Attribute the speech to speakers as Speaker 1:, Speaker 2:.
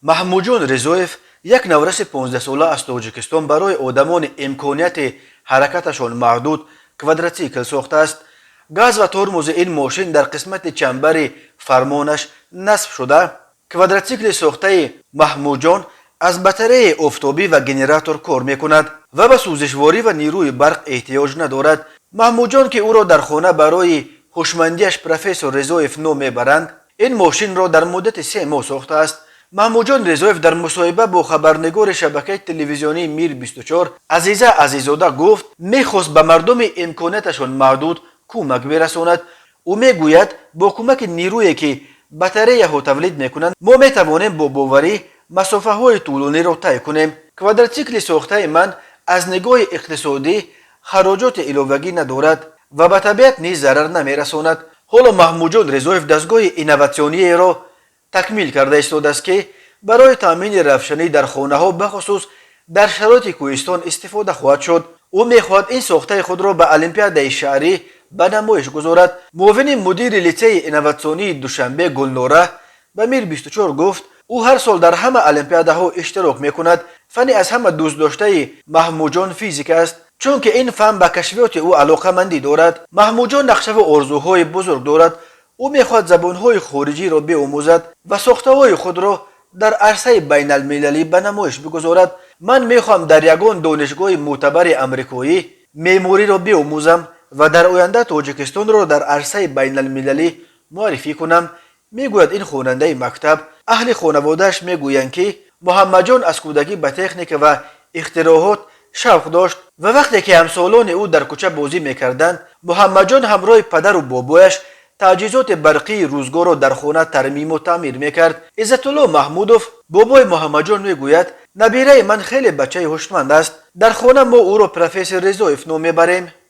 Speaker 1: محمود رضایف یک نورس 15 ساله از تاجیکستان برای آدمان امکانیت حرکتشان محدود کوادراتیکل ساخته است. گاز و ترمز این ماشین در قسمت چنبر فرمانش نصب شده. کوادراتیکل ساخته محمود از بطری آفتابی و گنراتور کار میکند و به سوزشواری و نیروی برق احتیاج ندارد. محمود که او را در خانه برای هوشمندیش پروفسور رضایف نام میبرند، این ماشین را در مدت 3 ماه ساخته است. محمود رضایف در مصاحبه با خبرنگار شبکه تلویزیونی میر 24 عزیزه عزیزاده گفت میخواست به مردم امکاناتشان محدود کمک برساند. او میگوید با کمک نیرویی که بطری ها تولید میکنند ما میتوانیم با باوری مسافه های طولانی را طی کنیم. کوادراتیکل ساخته من از نگاه اقتصادی خراجات علاوگی ندارد و به طبیعت نیز ضرر نمیرساند. حالا محمود رضایف دستگاه اینوواسیونی را تکمیل کرده ایستاده است که برای تامین روشنی در خانه ها بخصوص در شرایط کوهستان استفاده خواهد شد. او میخواهد این ساخته خود را به المپیاد شهری به نمایش گذارد. معاون مدیر لیسه اینوواسیونی دوشنبه گلنوره به میر 24 گفت او هر سال در همه المپیادها اشتراک میکند. فنی از همه دوست داشته محمود فیزیک است، چون که این فن به کشفیات او علاقه‌مندی دارد. محمود نقشه و آرزوهای بزرگ دارد. او میخواهد زبانهای خارجی را بیاموزد و ساخته‌های خود را در عرصه بین المللی به نمایش بگذارد. من میخواهم در یگان دانشگاه معتبر امریکایی معماری را بیاموزم و در آینده تاجیکستان را در عرصه بین المللی معرفی کنم، میگوید این خواننده مکتب. اهل خانواده‌اش میگویند که محمد از کودکی به تکنیک و اختراعات شوق داشت و وقتی که همسالان او در کوچه بازی میکردند، محمد همراه پدر و بابایش تجهیزات برقی روزگار را در خانه ترمیم و تعمیر میکرد. عزت الله محمودوف بابای محمد میگوید نبیره من خیلی بچه هوشمند است. در خانه ما او را پروفسور رضایف نام میبریم.